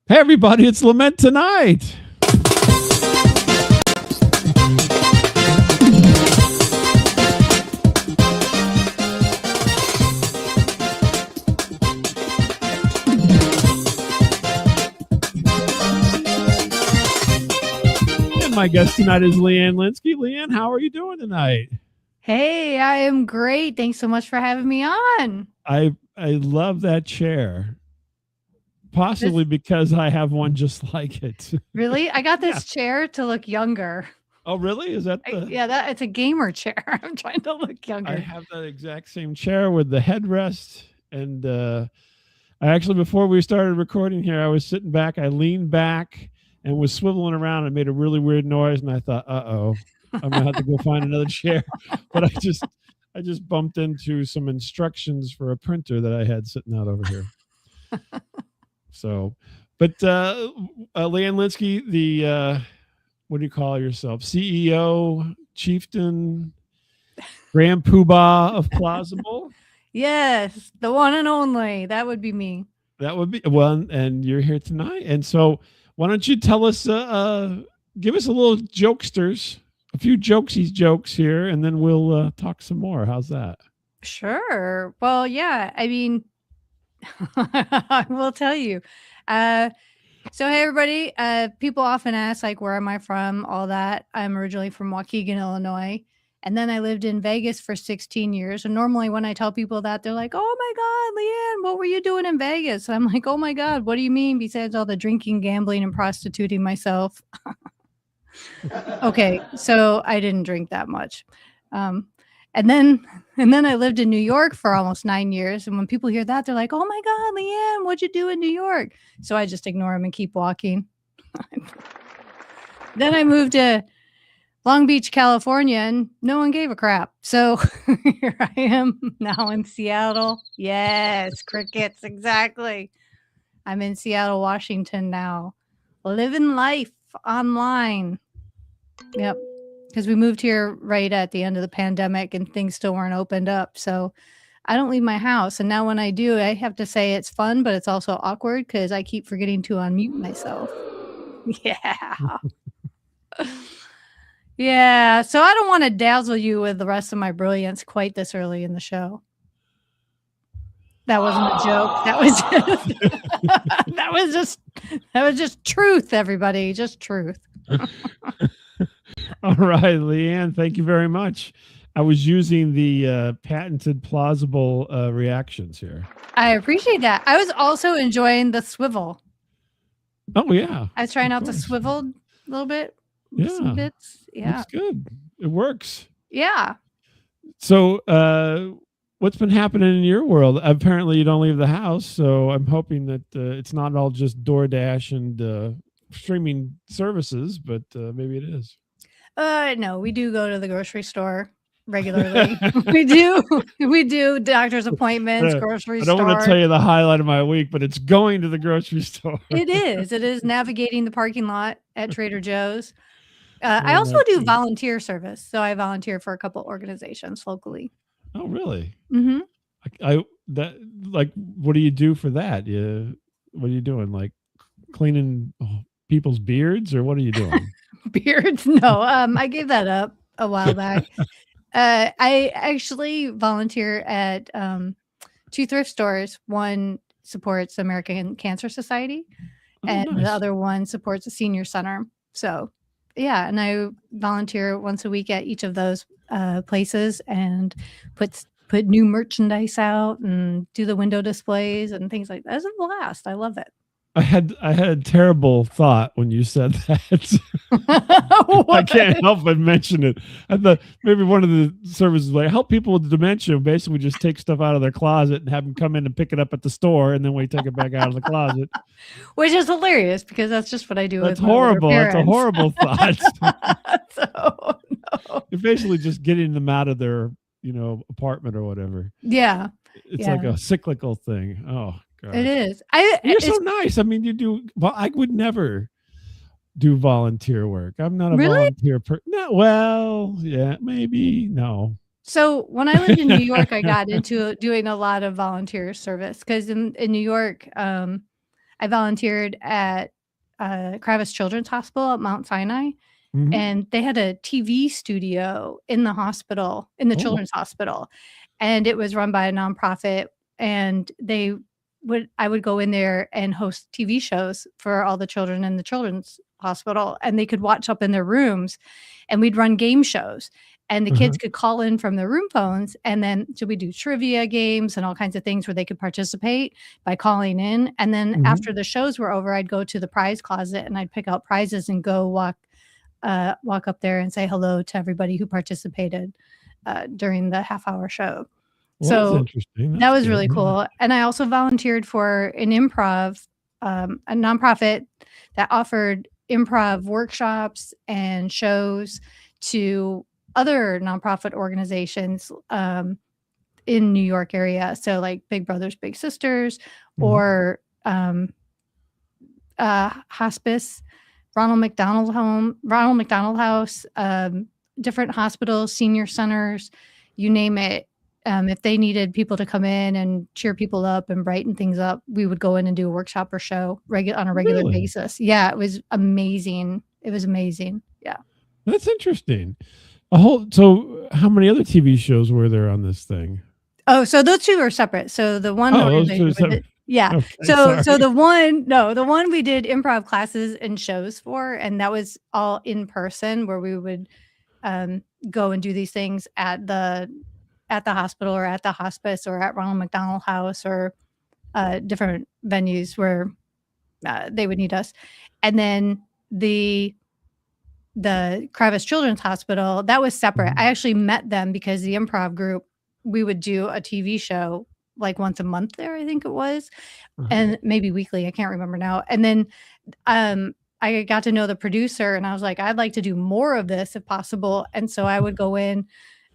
Hey, everybody, it's LeMent tonight. And my guest tonight is Leanne Linsky. Leanne, how are you doing tonight? Hey, I am great. Thanks so much for having me on. I love that chair. Possibly This because I have one just like it. really, I got Yeah. this chair to look younger. Oh, really? Is that the? Yeah, that it's a gamer chair. I'm trying to look I younger. have that exact same chair with the headrest. And I actually, before we started recording here, I was sitting back. I leaned back and was swiveling around and made a really weird noise. And I thought, uh-oh, I'm going to have to go find another chair. But I just bumped into some instructions for a printer that I had sitting out over here. So, but Leanne Linsky, the what do you call yourself? CEO, chieftain, grand poobah of Plausible. Yes, the one and only. That would be me. That would be one, and you're here tonight. And so, why don't you tell us, give us a little jokesters, a few jokesies jokes here, and then we'll talk some more. How's that? Sure. Well, yeah. I mean, I will tell you. So hey everybody. People often ask like where am I from? All that. I'm originally from Waukegan, Illinois. And then I lived in Vegas for 16 years. And normally when I tell people that, they're like, oh my God, Leanne, what were you doing in Vegas? And I'm like, oh my God, what do you mean besides all the drinking, gambling, and prostituting myself? Okay, so I didn't drink that much. Um, and then I lived in New York for almost 9 years. And when people hear that, they're like, oh my God, Leanne, what'd you do in New York? So I just ignore them and keep walking. Then I moved to Long Beach, California, and no one gave a crap. So here I am now in Seattle. Yes, crickets, exactly. I'm in Seattle, Washington now, living life online. Yep. Because we moved here right at the end of the pandemic and things still weren't opened up. So I don't leave my house. And now when I do, I have to say it's fun, but it's also awkward because I keep forgetting to unmute myself. Yeah. Yeah. So I don't want to dazzle you with the rest of my brilliance quite this early in the show. That wasn't a joke. That was that was just truth, everybody. Just truth. All right, Leanne, thank you very much. I was using the patented plausible reactions here. I appreciate that. I was also enjoying the swivel. Oh, yeah. I was trying out the swivel a little bit. Yeah. Some bits. Yeah. It's good. It works. Yeah. So, what's been happening in your world? Apparently, you don't leave the house. So, I'm hoping that it's not all just DoorDash and streaming services, but maybe it is. No, we do go to the grocery store regularly. we do doctor's appointments, grocery store. I don't want to tell you the highlight of my week, but it's going to the grocery store. It is navigating the parking lot at Trader Joe's. I also do volunteer service, so I volunteer for a couple organizations locally. Oh, really? Mm-hmm. What do you do for that? What are you doing? Like cleaning people's beards, or what are you doing? Beards? No, I gave that up a while back. I actually volunteer at 2 thrift stores. One supports the American Cancer Society, and nice. The other one supports a senior center. So, yeah, and I volunteer once a week at each of those places and put new merchandise out and do the window displays and things like that. It's a blast. I love it. I had a terrible thought when you said that. I can't help but mention it. I thought maybe one of the services like help people with dementia. Basically, just take stuff out of their closet and have them come in and pick it up at the store, and then we take it back out of the closet. Which is hilarious because that's just what I do. That's horrible. That's a horrible thought. So no. You're basically just getting them out of their apartment or whatever. Yeah, it's like a cyclical thing. Oh. God. It is. You're so nice. I mean, you do. Well, I would never do volunteer work. I'm not a volunteer person. No, well, yeah, maybe. No. So when I lived in New York, I got into doing a lot of volunteer service because in New York, I volunteered at Kravis Children's Hospital at Mount Sinai, Mhm. and they had a TV studio in the hospital, in the Oh, wow. children's hospital, and it was run by a nonprofit, and I would go in there and host TV shows for all the children in the children's hospital, and they could watch up in their rooms, and we'd run game shows, and the Uh-huh. kids could call in from their room phones, and then so we do trivia games and all kinds of things where they could participate by calling in, and then Mhm. after the shows were over, I'd go to the prize closet, and I'd pick out prizes and go walk up there and say hello to everybody who participated, during the half-hour show. Well, that's So, interesting. that That's was good. really Yeah. cool, and I also volunteered for an improv, a nonprofit that offered improv workshops and shows to other nonprofit organizations, in New York area, so, like, Big Brothers Big Sisters Mhm. or, hospice, Ronald McDonald House, different hospitals, senior centers, you name it. If they needed people to come in and cheer people up and brighten things up, we would go in and do a workshop or show on a regular Really? basis. Yeah, it was amazing. It was amazing. Yeah. That's interesting. So how many other TV shows were there on this thing? Oh, so those 2 are separate. So the one Oh, those 2 organization with separate. it yeah. Okay, So sorry. the one we did improv classes and shows for, and that was all in person where we would, go and do these things at the hospital or at the hospice or at Ronald McDonald House or, different venues where, they would need us. And then the Kravis Children's Hospital, that was separate. Mhm. I actually met them because the improv group, we would do a TV show, like, once a month there, I think it was, Uh-huh. and maybe weekly, I can't remember now, and then, I got to know the producer, and I was like, "I'd like to do more of this if possible," and so I would go in,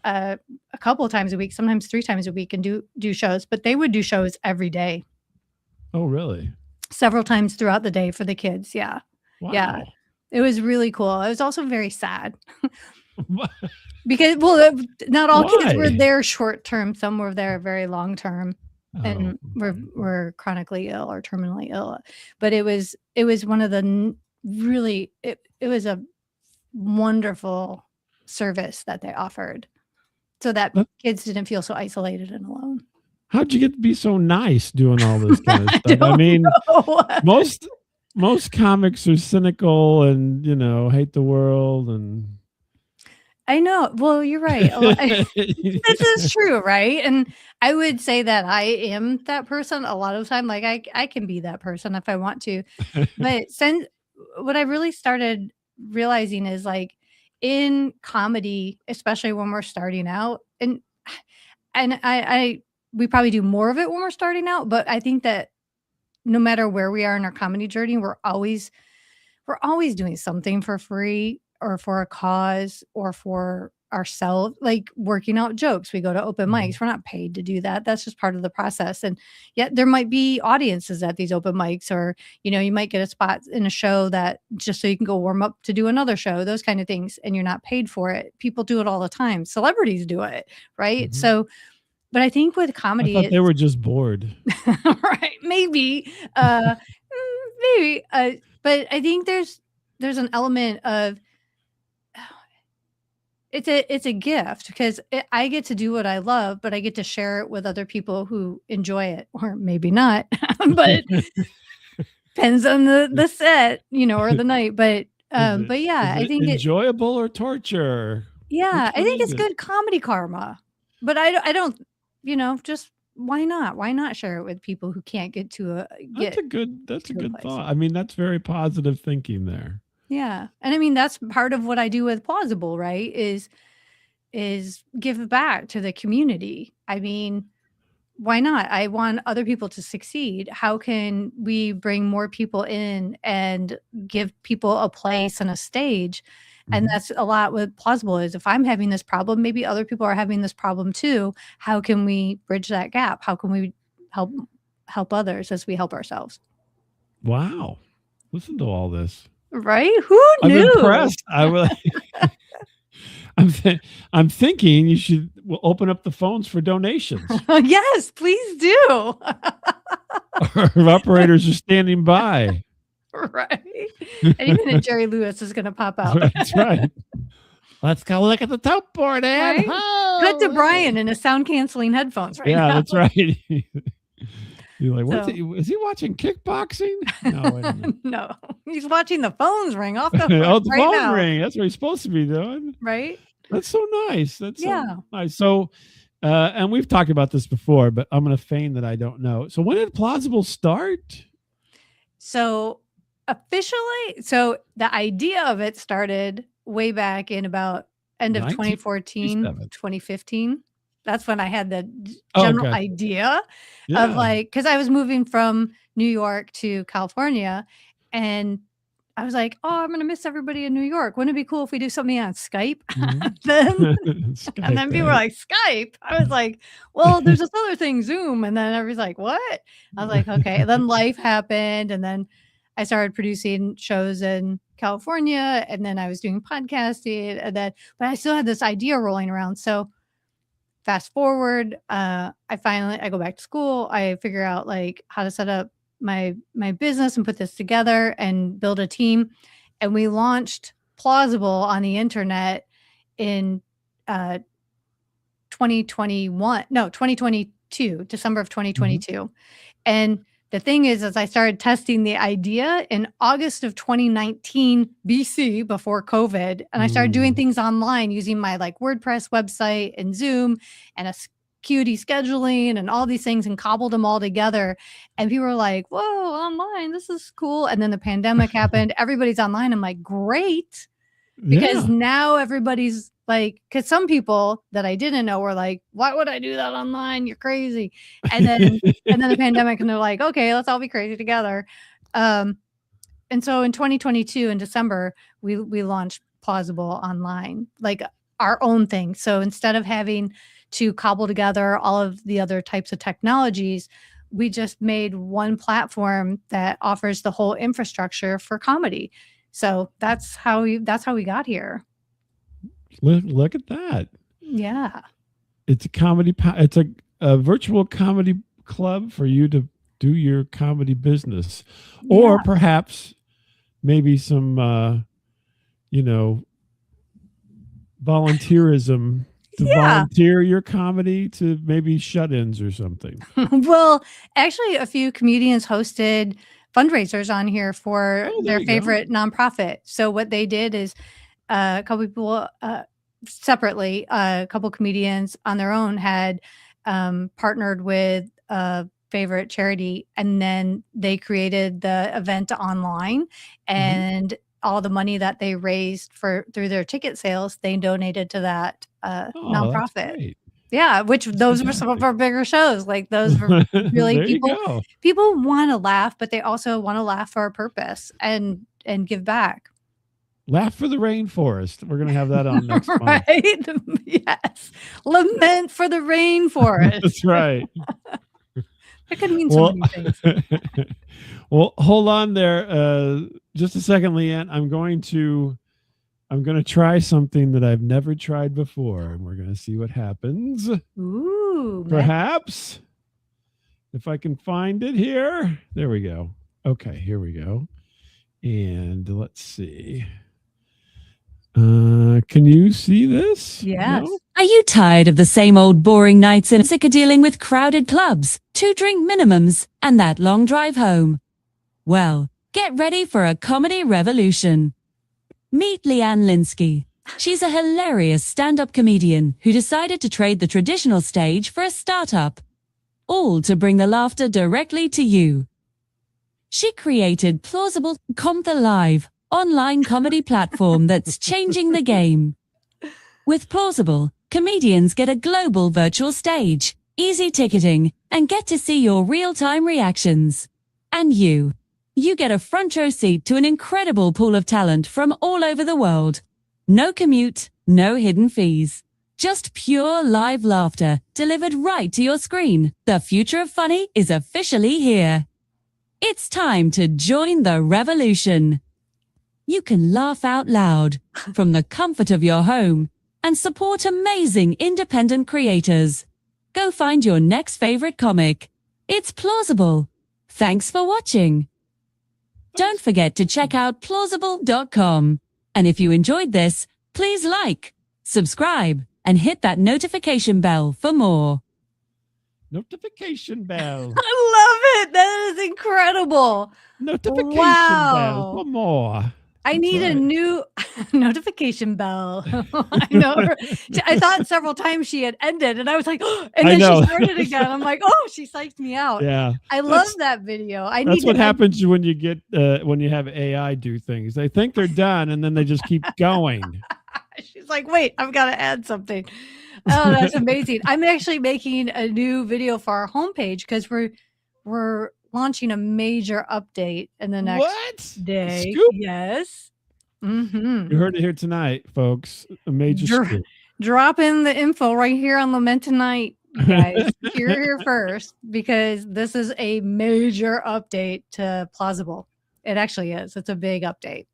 a couple of times a week, sometimes 3 times a week and do shows, but they would do shows every day, Oh, really? several times throughout the day for the kids, yeah. Yeah. Wow. It was really cool. It was also very sad Wha because well, not all kids were Why? there short term, some were there very long term Oh, and were okay. were chronically ill or terminally ill, but it was one of the really it was a wonderful service that they offered so that That kids didn't feel so isolated and alone. How'd you get to be so nice doing all this kind of I stuff? I don't mean, know. most most comics are cynical and, hate the world and I know. Well, you're right. A lo This is true, right? And I would say that I am that person a lot of the time, like, I can be that person if I want to, but since what I really started realizing is, like, in comedy, especially when we're starting out, and I we probably do more of it when we're starting out, but I think that no matter where we are in our comedy journey, we're always doing something for free or for a cause or for ourselves, like working out jokes. We go to open Mhm, mics. We're not paid to do that. That's just part of the process. And yet there might be audiences at these open mics, or, you might get a spot in a show that just so you can go warm up to do another show, those kind of things. And you're not paid for it. People do it all the time. Celebrities do it. Right. mhm. So, but I think with I comedy, thought they it's were just bored. right. Maybe, maybe, but I think there's an element of it's a gift because I get to do what I love, but I get to share it with other people who enjoy it, or maybe not, but depends on the set, or the night. Is it But yeah, is I it think enjoyable or torture? yeah, Which I one think is it's it? good comedy karma. But I don't, just why not? Why not share it with people who can't get That's a to a good place? thought. I mean, that's very positive thinking there. Yeah, and I mean that's part of what I do with Plausible, right? Is give back to the community. I mean, why not? I want other people to succeed. How can we bring more people in and give people a place and a stage? And Mhm. that's a lot with Plausible is if I'm having this problem, maybe other people are having this problem too. How can we bridge that gap? How can we help help others as we help ourselves? Wow. Listen to all this. Right? Who I'm knew? impressed. I'm th I'm thinking you should open up the phones for donations. Yes, please do. Our operators are standing by. Right. Any minute, Jerry Lewis is going to pop out. That's right. Let's go look at the tote board, Ann. Right? Oh, Cut to Brian in his sound canceling headphones right yeah, now. that's right. You're like, So- is he watching kickboxing? No, wait a minute. No, he's watching the phones ring off the Oh, the right phone now. ring. That's what he's supposed to be doing. Right? That's so nice. That's Yeah. so nice. So, and we've talked about this before, but I'm going to feign that I don't know. So when did Plausible start? So officially, so the idea of it started way back in about end of 2014, 2015. That's when I had the general idea of like, because I was moving from New York to California, and I was like, oh, I'm going to miss everybody in New York. Wouldn't it be cool if we do something on Skype? Skype, and then people were like, Skype? I was like, well, there's this other thing, Zoom. And then everybody's like, what? I was like, okay. And then life happened. And then I started producing shows in California. And then I was doing podcasting. And then, but I still had this idea rolling around. So fast forward, I go back to school. I figure out like how to set up my business and put this together and build a team. And we launched Plausible on the internet in 2022, December of 2022. And the thing is, as I started testing the idea in August of 2019 BC, before COVID, and I started doing things online using my like WordPress website and Zoom and a Qt scheduling and all these things, and cobbled them all together. And people were like, whoa, online, this is cool. And then the pandemic happened. Everybody's online. I'm like, great. Because now everybody's like, because some people that I didn't know were like, why would I do that online? You're crazy. And then the pandemic, and they're like, okay, let's all be crazy together. And so in 2022 in December, we launched Plausible online, like our own thing. So instead of having to cobble together all of the other types of technologies, we just made one platform that offers the whole infrastructure for comedy. So that's how we got here. Look at that. Yeah. It's a comedy. It's a virtual comedy club for you to do your comedy business, or perhaps maybe some, volunteerism to volunteer your comedy to maybe shut-ins or something. Well, actually, a few comedians hosted fundraisers on here for their favorite nonprofit. So what they did is a couple people separately, a couple comedians on their own had partnered with a favorite charity, and then they created the event online, and all the money that they raised through their ticket sales, they donated to that nonprofit. Yeah, which those were some of our bigger shows. Like those were really people want to laugh, but they also want to laugh for a purpose and give back. Laugh for the rainforest. We're going to have that on next month. Right? Yes. LeMent for the rainforest. That's right. That could mean so many things. Well, hold on there. Just a second, Leanne. I'm going to try something that I've never tried before, and we're going to see what happens. Ooh. Perhaps. If I can find it here. There we go. Okay, here we go. And let's see. Can you see this? Yes. No? Are you tired of the same old boring nights and sick of dealing with crowded clubs, 2-drink minimums, and that long drive home? Well, get ready for a comedy revolution. Meet Leanne Linsky. She's a hilarious stand-up comedian who decided to trade the traditional stage for a startup, all to bring the laughter directly to you. She created Plausible, the live online comedy platform that's changing the game. With Plausible, comedians get a global virtual stage, easy ticketing, and get to see your real-time reactions. And you get a front row seat to an incredible pool of talent from all over the world. No commute, no hidden fees. Just pure live laughter delivered right to your screen. The future of funny is officially here. It's time to join the revolution. You can laugh out loud from the comfort of your home and support amazing independent creators. Go find your next favorite comic. It's Plausible. Thanks for watching. Don't forget to check out plausible.com. And if you enjoyed this, please like, subscribe, and hit that notification bell for more. Notification bell. I love it. That is incredible. Notification Wow. bell. One more. I need a new notification bell. I know. I thought several times she had ended, and I was like, oh, and then she started again. I'm like, oh, she psyched me out. Yeah, I love that video. That's what happens when you get when you have AI do things. They think they're done, and then they just keep going. She's like, wait, I've got to add something. Oh, that's amazing. I'm actually making a new video for our homepage because we're launching a major update in the next day. Scoop? Yes. You heard it here tonight, folks. A major scoop. Drop in the info right here on LeMent tonight, you guys. You're here first because this is a major update to Plausible. It actually is. It's a big update.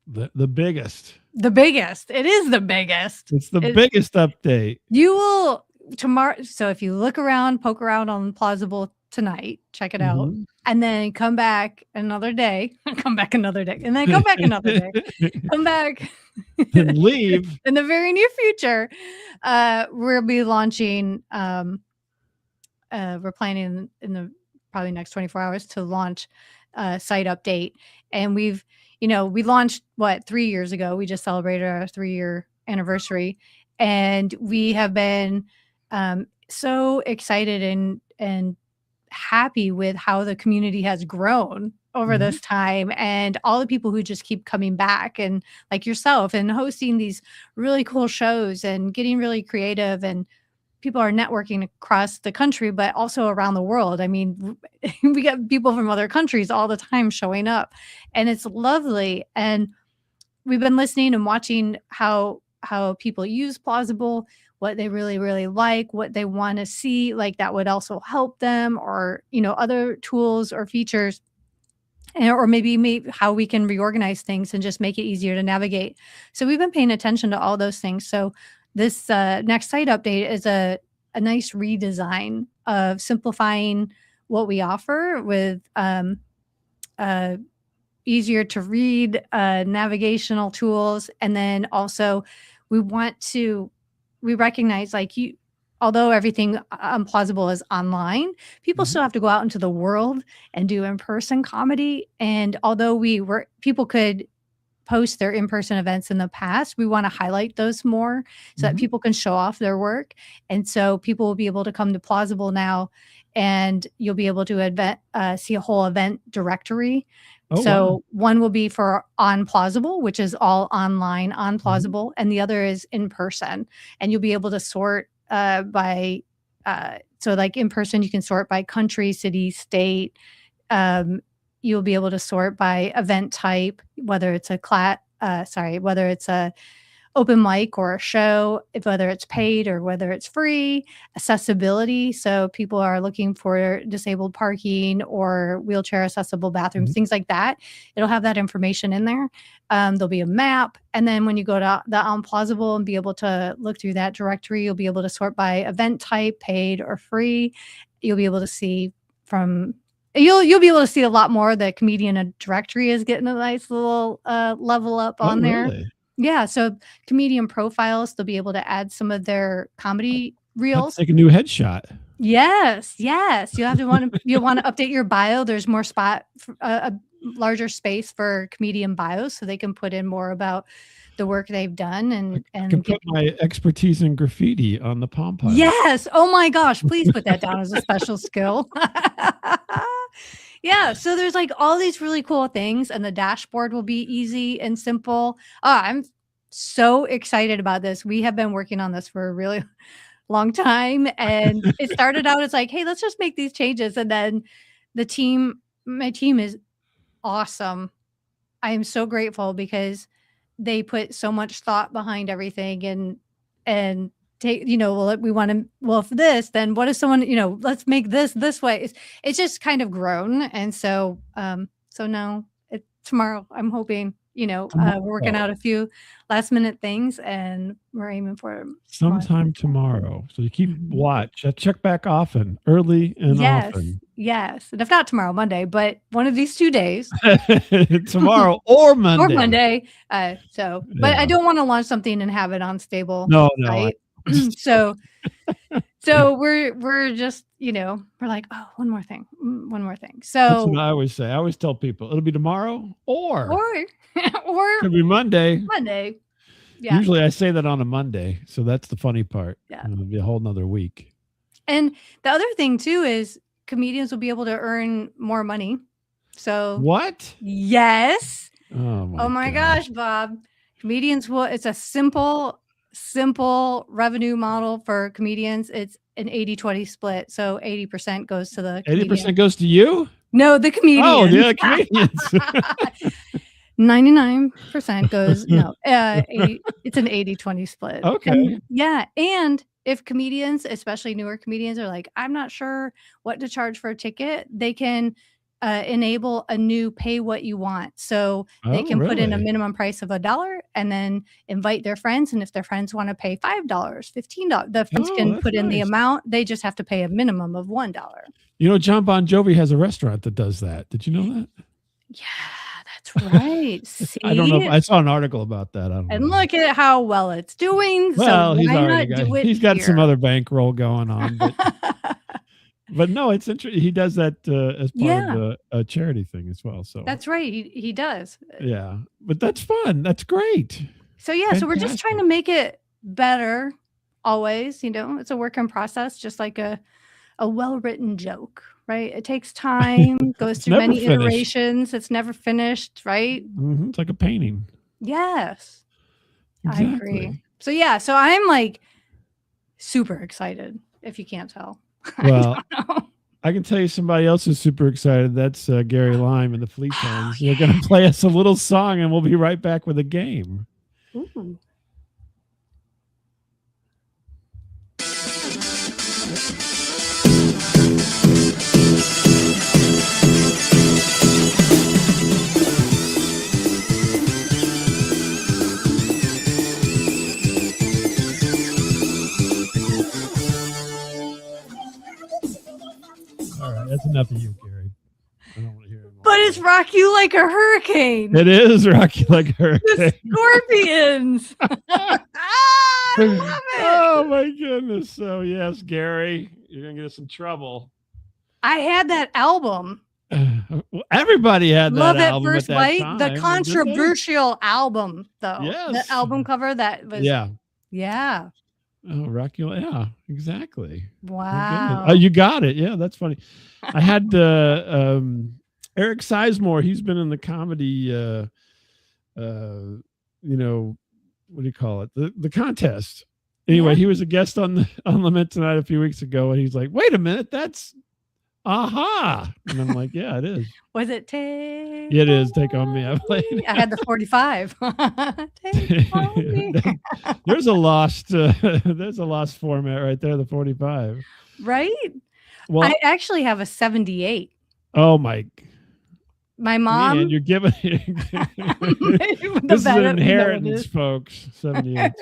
The biggest. The biggest. It is the biggest. It's the biggest update. You will tomorrow. So if you look around, poke around on Plausible tonight, check it out, and then come back another day, come back another day, and then come back another day, come back and leave in the very near future. We'll be launching. We're planning in the probably next 24 hours to launch a site update, and we launched 3 years ago. We just celebrated our 3-year anniversary, and we have been so excited and happy with how the community has grown over this time, and all the people who just keep coming back, and like yourself, and hosting these really cool shows and getting really creative, and people are networking across the country but also around the world. I mean, we get people from other countries all the time showing up, and it's lovely. And we've been listening and watching how people use Plausible, what they really, really like, what they want to see, like that would also help them, or, other tools or features, or maybe how we can reorganize things and just make it easier to navigate. So we've been paying attention to all those things. So this next site update is a nice redesign of simplifying what we offer with easier to read navigational tools. And then also we recognize, although everything on Plausible is online, people still have to go out into the world and do in-person comedy. And although people could post their in-person events in the past, we want to highlight those more so that people can show off their work. And so people will be able to come to Plausible now, and you'll be able to see a whole event directory. One will be for on Plausible, which is all online on Plausible, and the other is in person. And you'll be able to sort by in person, you can sort by country, city, state. You'll be able to sort by event type, whether it's whether it's a open mic or a show, whether it's paid or whether it's free. Accessibility, so people are looking for disabled parking or wheelchair accessible bathrooms, things like that. It'll have that information in there. There'll be a map, and then when you go to the On Plausible and be able to look through that directory, you'll be able to sort by event type, paid or free. You'll be able to see You'll be able to see a lot more. The comedian directory is getting a nice little level up on there. Really? Yeah, so comedian profiles, they'll be able to add some of their comedy reels. Take a new headshot. Yes. You'll want to update your bio. There's more a larger space for comedian bios, so they can put in more about the work they've done, and I can put my expertise in graffiti on the Palm Pilot. Yes. Oh my gosh, please put that down as a special skill. Yeah, so there's all these really cool things, and the dashboard will be easy and simple. I'm so excited about this. We have been working on this for a really long time, and it started out as hey, let's just make these changes. And then my team is awesome. I am so grateful because they put so much thought behind everything, and take, we want to, if this, then what if someone, let's make this way. It's just kind of grown. And so now tomorrow, I'm hoping, we're working out a few last minute things, and we're aiming for sometime tomorrow. So you keep watch, check back often, early and often. Yes. And if not tomorrow, Monday, but one of these 2 days. Tomorrow or Monday. Or Monday. But Yeah. I don't want to launch something and have it unstable. No. Right? So we're just, we're like, oh, one more thing. So that's what I always say. I always tell people it'll be tomorrow or could be Monday. Yeah. Usually I say that on a Monday. So that's the funny part. Yeah. It'll be a whole nother week. And the other thing too is comedians will be able to earn more money. So what? Yes. Oh my gosh, Bob. Comedians it's a simple revenue model for comedians. It's an 80-20 split. So 80% goes to the 80% goes to you? No, the comedian. Oh, the comedians. 99% goes no. It's an 80-20 split. Okay. And if comedians, especially newer comedians, are like, I'm not sure what to charge for a ticket, they can enable a new pay what you want. So they can put in a minimum price of $1 and then invite their friends. And if their friends want to pay $5, $15, the friends can put in the amount. They just have to pay a minimum of $1. John Bon Jovi has a restaurant that does that. Did you know that? Yeah. That's right. See? I don't know. I saw an article about that. Look at how well it's doing. Well, so he's got some other bankroll going on. But no, it's interesting. He does that as part of a charity thing as well. So that's right. He does. Yeah, but that's fun. That's great. So so we're just trying to make it better. Always, it's a work in process, just like a well-written joke. Right. It takes time, goes through many iterations. It's never finished. Right. Mm-hmm. It's like a painting. Yes. Exactly. I agree. So so I'm like super excited, if you can't tell. Well, I can tell you somebody else is super excited. That's Gary Lime and the Fleet Tones. They're going to play us a little song and we'll be right back with a game. Ooh. All right, that's enough of you, Gary. I don't want to hear it. But it's Rock You Like a Hurricane. It is Rock You Like a Hurricane. The Scorpions. I love it. Oh my goodness. So yes, Gary, you're gonna get us in trouble. I had that album. Well, everybody had that Love album at First at that Bite. time. The controversial album, though. Yes. The album cover that was. Yeah. Oh, Rock You. Yeah, exactly. Wow. Oh, you got it. Yeah, that's funny. I had Eric Sizemore. He's been in the comedy. What do you call it? The contest. Anyway, he was a guest on LeMent Tonight a few weeks ago, and he's like, "Wait a minute, that's Aha!" And I'm like, "Yeah, it is." Was it Take? Yeah, it is. Take on Me. I played. I had the 45. Take on me. There's a lost format right there. The 45. Right. Well, I actually have a 78. Oh my. My mom. Man, you're giving. This is an inheritance, folks. 78.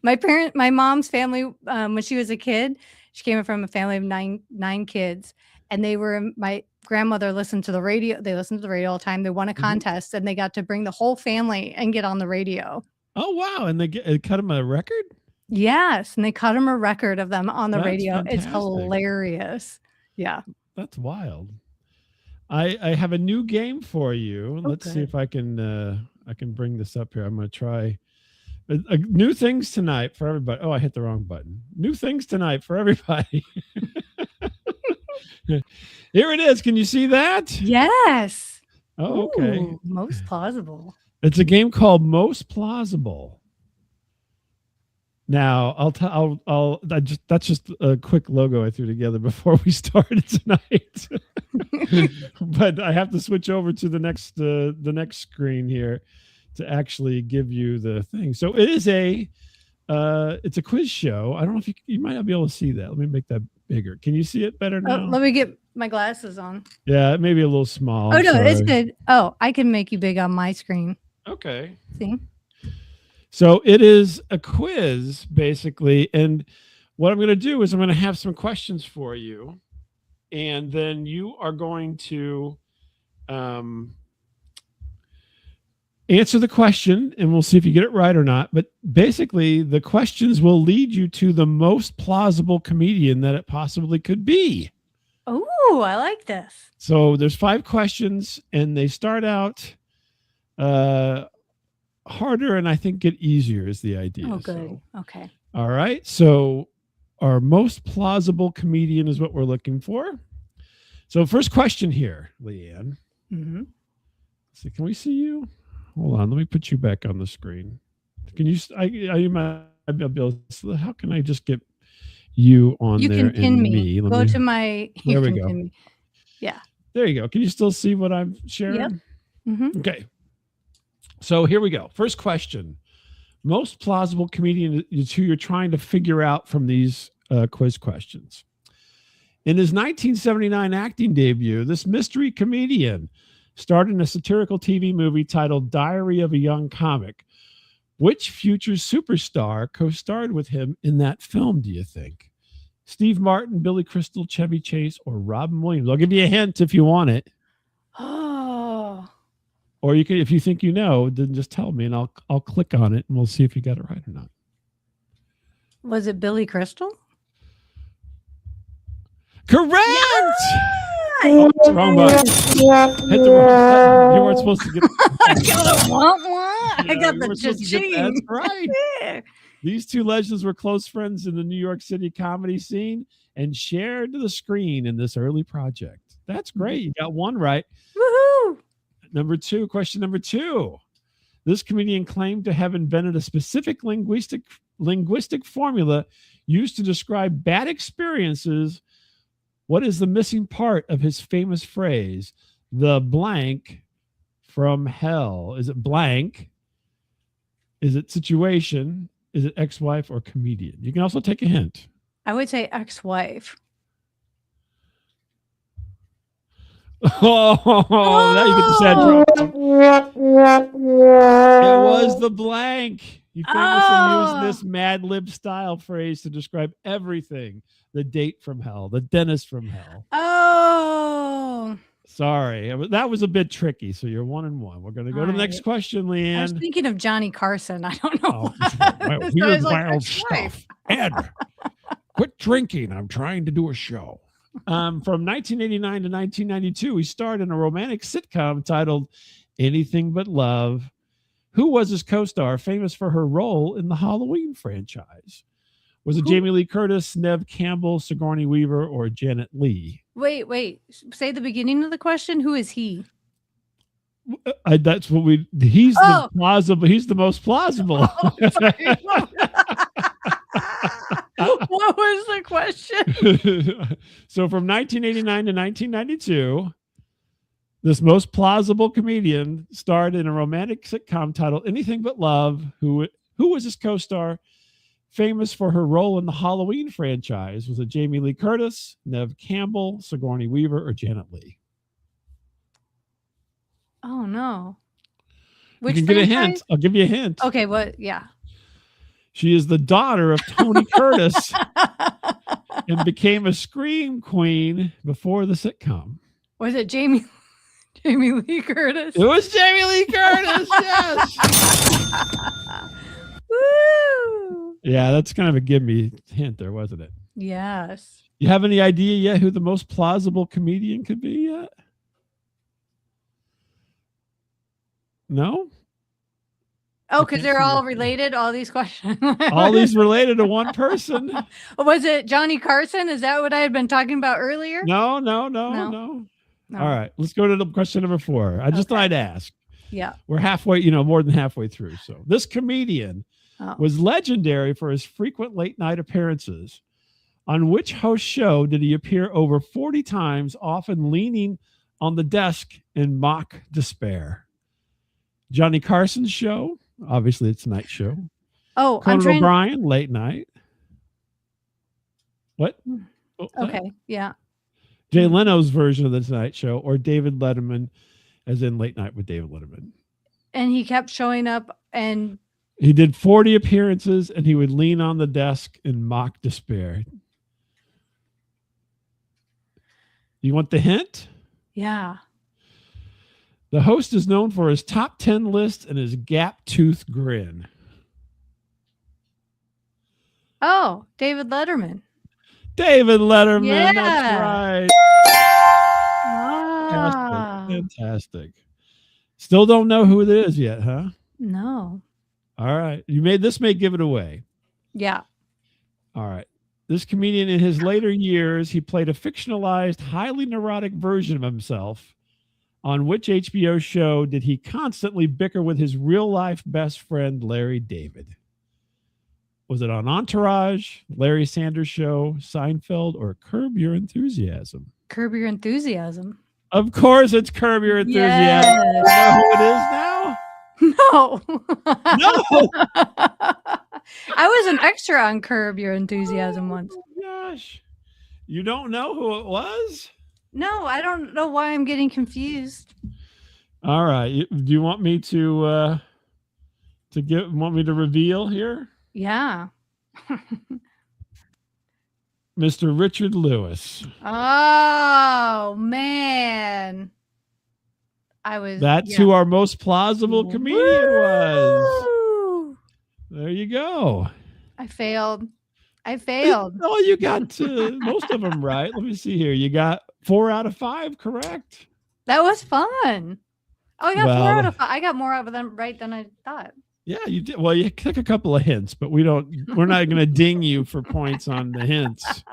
My mom's family, when she was a kid, she came from a family of nine kids, and my grandmother listened to the radio. They listened to the radio all the time. They won a contest, and they got to bring the whole family and get on the radio. Oh wow! And they cut them a record. Yes, and they cut them a record of them on the radio. Fantastic. It's hilarious. Yeah, that's wild. I have a new game for you. Okay. Let's see if I can bring this up here. I'm going to try new things tonight for everybody. Oh, I hit the wrong button. New things tonight for everybody. Here it is. Can you see that? Yes. Oh, okay. Ooh, Most Plausible. It's a game called Most Plausible. Now, that's just a quick logo I threw together before we started tonight. But I have to switch over to the next screen here to actually give you the thing. So it is it's a quiz show. I don't know if you might not be able to see that. Let me make that bigger. Can you see it better now? Let me get my glasses on. Yeah, it may be a little small. Oh, no, it's good. Oh, I can make you big on my screen. Okay. See? So it is a quiz, basically. And what I'm going to do is I'm going to have some questions for you. and then you are going to answer the question, and we'll see if you get it right or not. But basically, the questions will lead you to the most plausible comedian that it possibly could be. Oh, I like this. So there's 5 questions, and they start out harder, and I think get easier is the idea. Oh, good. So, Okay. all right. So our most plausible comedian is what we're looking for. So first question here, Leanne. Mm-hmm. So can we see you? Hold on. Let me put you back on the screen. Can you? I might be able. How can I just get you on You there can pin and me. Let Go me, to my. There we can go. pin me. Yeah. There you go. Can you still see what I'm sharing? Yep. Mm-hmm. Okay. So here we go. First question. Most plausible comedian is who you're trying to figure out from these quiz questions. In his 1979 acting debut, this mystery comedian starred in a satirical TV movie titled Diary of a Young Comic. Which future superstar co-starred with him in that film, do you think? Steve Martin, Billy Crystal, Chevy Chase, or Robin Williams? I'll give you a hint if you want it. Oh. Or you can, if you think you know, then just tell me and I'll click on it and we'll see if you got it right or not. Was it Billy Crystal? Correct! Oh, that's the wrong button. Hit the wrong button. You weren't supposed to get I got I got the cha-ching. That's right. These two legends were close friends in the New York City comedy scene and shared the screen in this early project. That's great. You got one right. Woohoo! Question number 2. This comedian claimed to have invented a specific linguistic formula used to describe bad experiences. What is the missing part of his famous phrase, the blank from hell? Is it blank? Is it situation? Is it ex-wife or comedian? You can also take a hint. I would say ex-wife. Oh, now you get the sad drop. It was the blank. He famously used this Mad Lib style phrase to describe everything. The date from hell, the dentist from hell. Oh. Sorry. That was a bit tricky. So you're 1 and 1. We're going to go to the next question, Leanne. I was thinking of Johnny Carson. I don't know. Weird, wild stuff. Ed, quit drinking. I'm trying to do a show. From 1989 to 1992, he starred in a romantic sitcom titled Anything But Love. Who was his co-star, famous for her role in the Halloween franchise? Was it Jamie Lee Curtis, Neve Campbell, Sigourney Weaver, or Janet Leigh? Wait. Say the beginning of the question. Who is he? That's what we. He's the plausible. He's the most plausible. What was the question? So from 1989 to 1992, this most plausible comedian starred in a romantic sitcom titled Anything But Love. Who was his co-star? Famous for her role in the Halloween franchise. Was it Jamie Lee Curtis, Neve Campbell, Sigourney Weaver, or Janet Leigh? Oh, no. Which you can get a hint. I'll give you a hint. Okay, what? Yeah. She is the daughter of Tony Curtis and became a scream queen before the sitcom. Was it Jamie Lee Curtis? It was Jamie Lee Curtis, yes. Woo! Yeah, that's kind of a give me hint there, wasn't it? Yes. You have any idea yet who the most plausible comedian could be yet? No? Oh, because they're all related, all these questions. All these related to one person. Was it Johnny Carson? Is that what I had been talking about earlier? No. All right, let's go to the question number 4. I just thought I'd ask. Yeah. We're halfway, more than halfway through. So this comedian was legendary for his frequent late night appearances. On which host show did he appear over 40 times, often leaning on the desk in mock despair? Johnny Carson's show. Obviously, it's Night Show. Oh, Conan O'Brien, late night. What? Okay, yeah. Jay Leno's version of the Tonight Show, or David Letterman, as in Late Night with David Letterman. And he kept showing up, and he did 40 appearances, and he would lean on the desk in mock despair. You want the hint? Yeah. The host is known for his top 10 list and his gap-tooth grin. Oh, David Letterman. David Letterman, Yeah. that's right. Ah. Fantastic. Still don't know who it is yet, huh? No. All right. This may give it away. Yeah. All right. This comedian, in his later years, he played a fictionalized, highly neurotic version of himself. On which HBO show did he constantly bicker with his real-life best friend, Larry David? Was it on Entourage, Larry Sanders Show, Seinfeld, or Curb Your Enthusiasm? Curb Your Enthusiasm. Of course, it's Curb Your Enthusiasm. Yes. You know who it is now? No. No. I was an extra on Curb Your Enthusiasm once. Oh, gosh. You don't know who it was? No, I don't know why I'm getting confused. All right. Do you want me to reveal here? Yeah. Mr. Richard Lewis. Oh, man. That's who our most plausible comedian was. Woo! There you go. I failed. Oh, you got most of them right. Let me see here. You got 4 out of 5 correct. That was fun. Oh, I got 4 out of 5. I got more out of them right than I thought. Yeah, you did. Well, you took a couple of hints, but we're not going to ding you for points on the hints.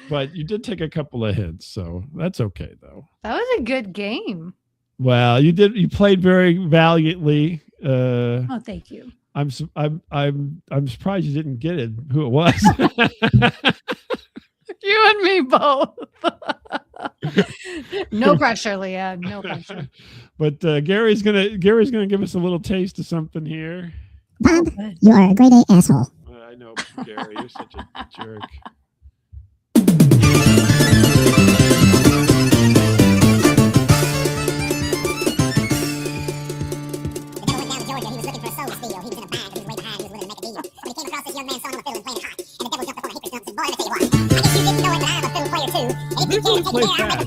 But you did take a couple of hints, so that's okay though. That was a good game. Well, you played very valiantly. Oh, thank you. I'm surprised you didn't get it, who it was. You and me both. No pressure, Leanne. No pressure. But Gary's gonna give us a little taste of something here. Bob, you are a grade A asshole. I know, Gary, you're such a jerk.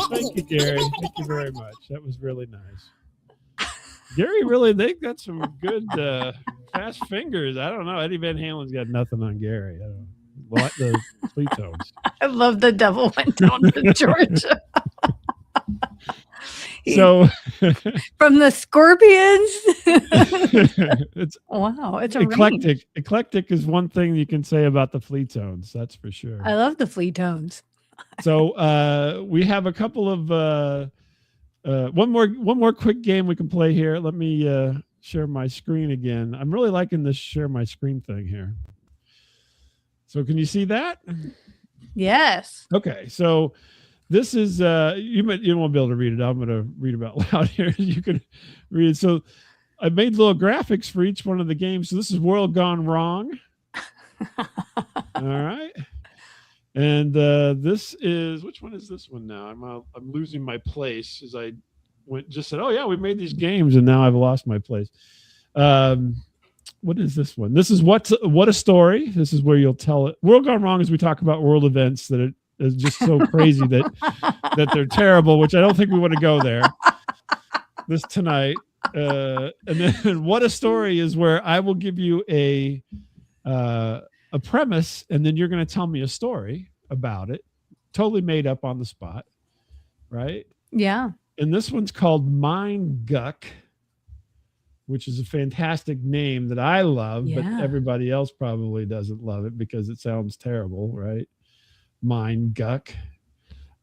Thank you, Gary. Thank you very much. That was really nice. Gary, really, they got some good fast fingers. I don't know. Eddie Van Halen's got nothing on Gary. I don't know. The Fleetones. I love the devil went down to Georgia. So from the Scorpions. It's a eclectic. range. Eclectic is one thing you can say about the Fleetones. That's for sure. I love the Fleetones. So we have a couple of one more quick game we can play here. Let me share my screen again. I'm really liking this share my screen thing here. So can you see that? Yes. Okay. So this is you won't be able to read it. I'm going to read it out loud here. You can read it. So I made little graphics for each one of the games. So this is World Gone Wrong. All right. And this is, which one is this one now? I'm losing my place as I said, oh yeah, we made these games and now I've lost my place. What is this one? This is What a Story. This is where you'll tell it. World Gone Wrong is we talk about world events that is just so crazy that they're terrible, which I don't think we want to go there this tonight. And then What a Story is where I will give you a premise, and then you're going to tell me a story about it, totally made up on the spot, right? Yeah. And this one's called Mind Guck, which is a fantastic name that I love, but everybody else probably doesn't love it because it sounds terrible, right? Mind Guck.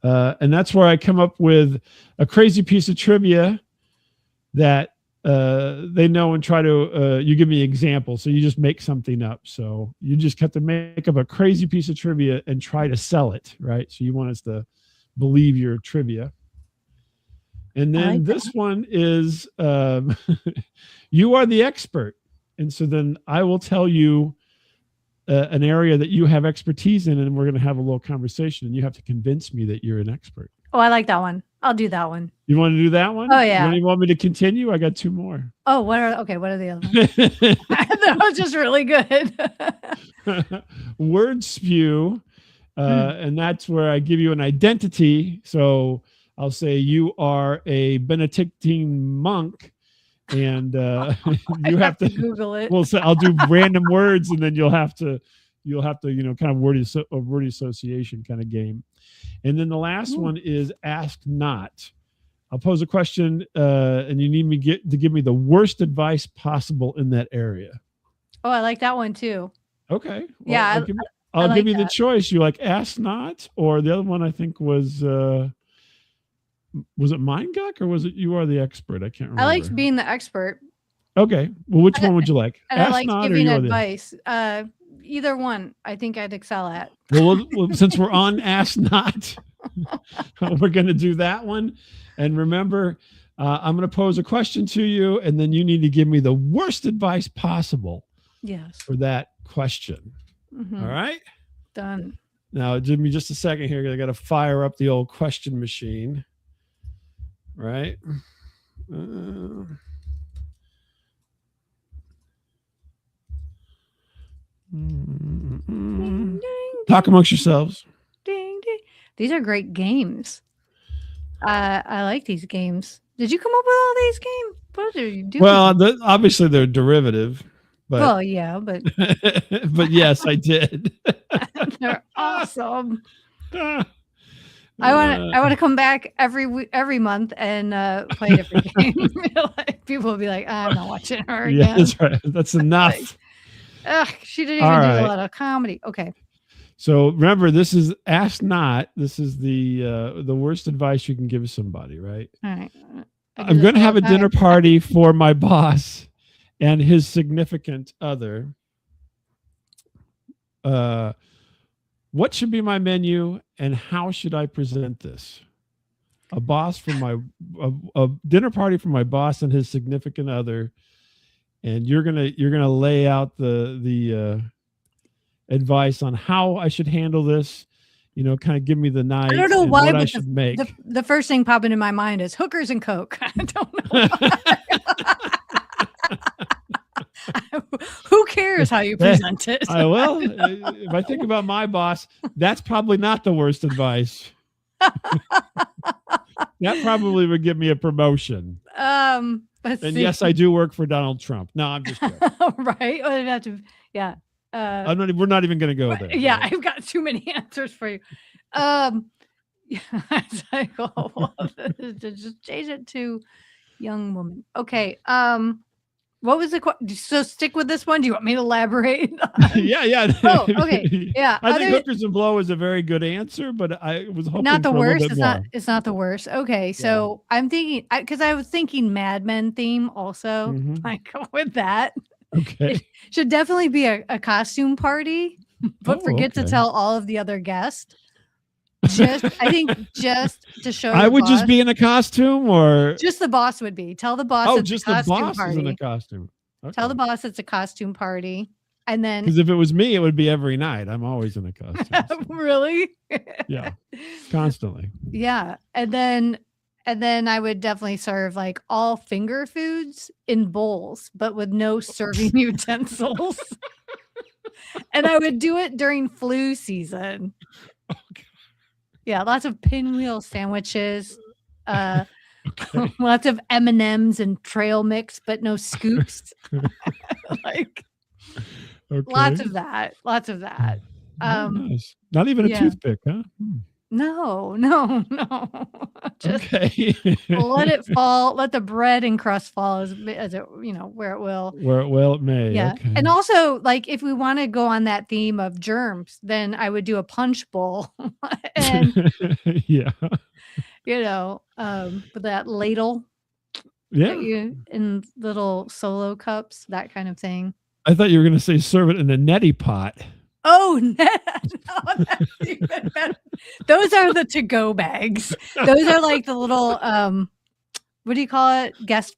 And that's where I come up with a crazy piece of trivia that they know and try to, you give me an example. So you just make something up. So you just have to make up a crazy piece of trivia and try to sell it, right? So you want us to believe your trivia. And then this one is, you are the expert. And so then I will tell you an area that you have expertise in, and we're going to have a little conversation, and you have to convince me that you're an expert. Oh, I like that one. I'll do that one. You want to do that one? Oh, yeah. You want me to continue? I got 2 more. Oh, what are the other ones? That was just really good. Word spew And that's where I give you an identity. So I'll say you are a Benedictine monk, and you have to Google it. Well, so I'll do random words, and then you'll have to kind of word association kind of game. And then the last one is ask not. I'll pose a question, and you need me to give me the worst advice possible in that area. Oh, I like that one too. Okay. Well, Yeah, I'll like give you the that. choice. You like ask not, or the other one I think was it Mein Gott, or was it you are the expert? I can't remember. I liked being the expert. Okay. Well, which one would you like? And ask I like not, giving or you are the advice. Either one, I think I'd excel at. well, since we're on ask not, we're going to do that one. And remember, I'm going to pose a question to you, and then you need to give me the worst advice possible. Yes. For that question. All right. Done. Now, give me just a second here. I got to fire up the old question machine. Right. Ding, ding, Talk amongst yourselves. ding, ding. These are great games. I like these games. Did you come up with all these games? What are you doing? Well, obviously they're derivative. But, well, yeah, but but yes, I did. they're awesome. I want to come back every month and play a different game. Like, people will be like, I'm not watching her again. Yeah, that's right. That's enough. She didn't even do a lot of comedy. Okay. So remember, this is ask not. This is the worst advice you can give somebody, right? All right. I'm going to have a dinner party for my boss and his significant other. What should be my menu, and how should I present this? A dinner party for my boss and his significant other, and you're gonna lay out the advice on how I should handle this. Kind of give me the night. I don't know why, what I but should make. The first thing popping in my mind is hookers and coke. I don't know. Who cares how you present it? Well, if I think about my boss, that's probably not the worst advice. That probably would give me a promotion. And yes, I do work for Donald Trump. No, I'm just kidding. Right. Yeah. We're not even going to go there. Yeah, right? I've got too many answers for you. It's like, just change it to young woman. Okay. What was the question? So stick with this one. Do you want me to elaborate? Yeah. Oh, okay. Yeah. I think hookers and blow is a very good answer, but I was hoping not the for worst. A little bit more. It's not the worst. Okay. So I'm thinking, because I was thinking Mad Men theme also. I go with that. Okay. It should definitely be a costume party, but forget to tell all of the other guests. I think just to show I would just be in a costume, or just the boss would be. Tell the boss. Oh, it's just a the boss party. is in a costume. Okay. Tell the boss it's a costume party, and then because if it was me, it would be every night. I'm always in a costume. So. Really? Yeah, constantly. Yeah, and then I would definitely serve like all finger foods in bowls, but with no serving utensils. And I would do it during flu season. Okay. Yeah, lots of pinwheel sandwiches, lots of M&Ms and trail mix, but no scoops. Lots of that. Nice. Not even a toothpick, huh? No. Just okay. let it fall. Let the bread and crust fall as it, where it will. Where it may. Yeah. Okay. And also, like, if we want to go on that theme of germs, then I would do a punch bowl. And, yeah. With that ladle. Yeah. In little solo cups, that kind of thing. I thought you were going to say serve it in a neti pot. Oh, no, that's even better. Those are the to-go bags. Those are like the little, what do you call it? Guest.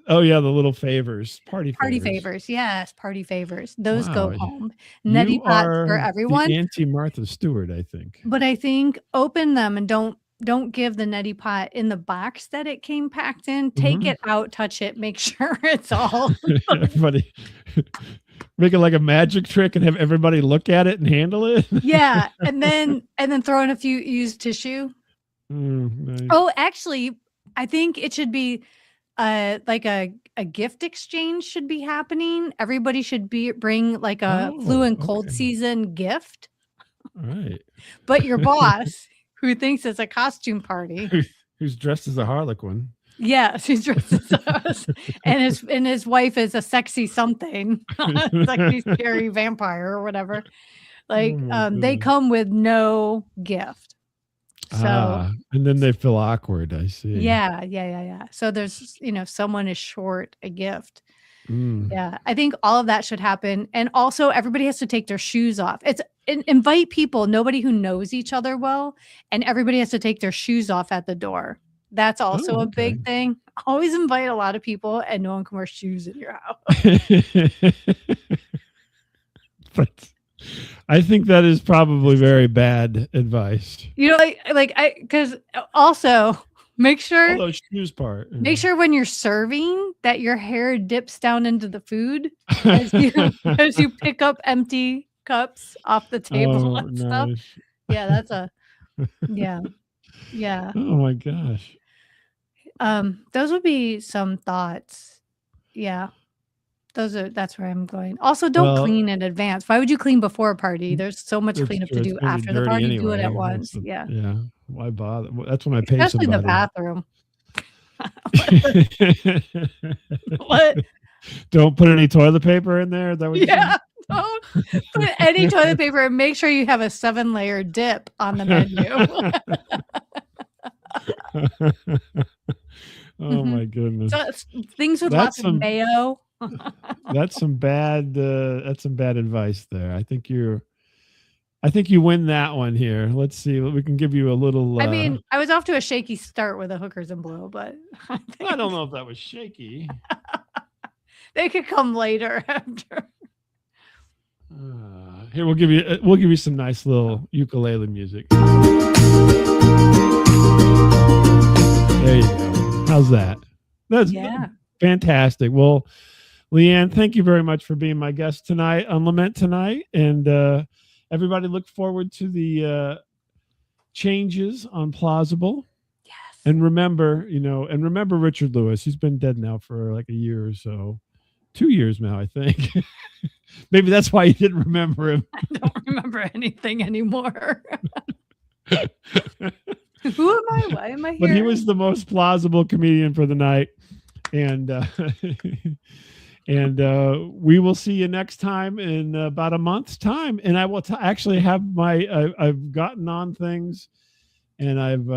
Oh yeah, the little favors, party favors. Yes, party favors. Those go home. Neti pots for everyone. Auntie Martha Stewart, I think. But I think open them and don't give the neti pot in the box that it came packed in. Take it out, touch it, make sure it's all. Everybody. Make it like a magic trick and have everybody look at it and handle it. Yeah, and then throw in a few used tissue. Nice. Oh, actually, I think it should be like a gift exchange should be happening. Everybody should bring like a flu and cold season gift. All right. But your boss, who thinks it's a costume party, who's dressed as a harlequin. Yeah, she's dressed as us, and his wife is a sexy something, sexy scary vampire or whatever. Like they come with no gift. So and then they feel awkward. I see. Yeah. So there's someone is short a gift. Yeah, I think all of that should happen, and also everybody has to take their shoes off. Invite people, nobody who knows each other well, and everybody has to take their shoes off at the door. That's also a big thing. Always invite a lot of people, and no one can wear shoes in your house. But I think that is probably very bad advice. Because also make sure all those shoes part. Make sure when you're serving that your hair dips down into the food as you pick up empty cups off the table and stuff. Yeah, that's yeah. Oh my gosh. Those would be some thoughts. Yeah. That's where I'm going. Also, don't clean in advance. Why would you clean before a party? There's so much cleanup to do after the party. Anyway. Do it at once. Yeah. Why bother? That's when I pay Especially somebody. The bathroom. What? Don't put any toilet paper in there. Is that what don't put any toilet paper, and make sure you have a 7-layer dip on the menu. Oh my goodness! So, things with lots of mayo. That's some bad advice there. I think you win that one here. Let's see. We can give you a little. I mean, I was off to a shaky start with the hookers and blow, but I don't know if that was shaky. They could come later after. Here, we'll give you some nice little ukulele music. There you go. How's that? That's fantastic. Well, Leanne, thank you very much for being my guest tonight on LeMent tonight, and everybody look forward to the changes on Plausible. Yes. And remember Richard Lewis. He's been dead now for like a year or so. 2 years now, I think. Maybe that's why you didn't remember him. I don't remember anything anymore. Who am I? Why am I here? But he was the most plausible comedian for the night. And we will see you next time in about a month's time. And I will actually have I've gotten on things, and I've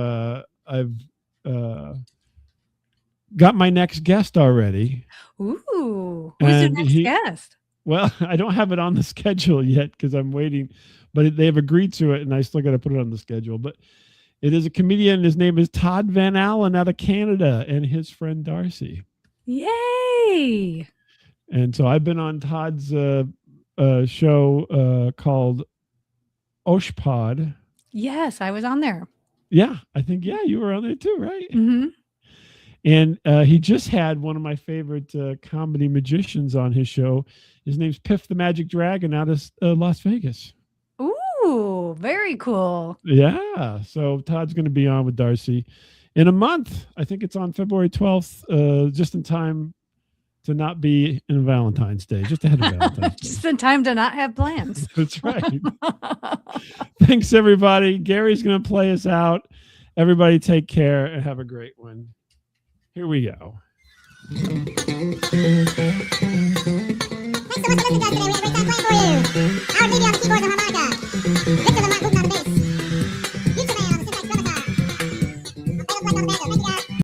got my next guest already. Ooh, who's your next guest? Well, I don't have it on the schedule yet because I'm waiting, but they have agreed to it, and I still got to put it on the schedule. But it is a comedian. His name is Todd Van Allen out of Canada, and his friend Darcy. Yay! And so I've been on Todd's show called Oshpod. Yes, I was on there. Yeah, I think you were on there too, right? Mm-hmm. And he just had one of my favorite comedy magicians on his show. His name's Piff the Magic Dragon out of Las Vegas. Ooh, very cool. Yeah. So Todd's going to be on with Darcy in a month. I think it's on February 12th, just in time to not be in Valentine's Day, just ahead of Valentine's Day. Just in time to not have plans. That's right. Thanks, everybody. Gary's going to play us out. Everybody take care and have a great one. Here we go. Thanks so much for listening, guys. Today we had a great time playing for you. Our baby on the keyboards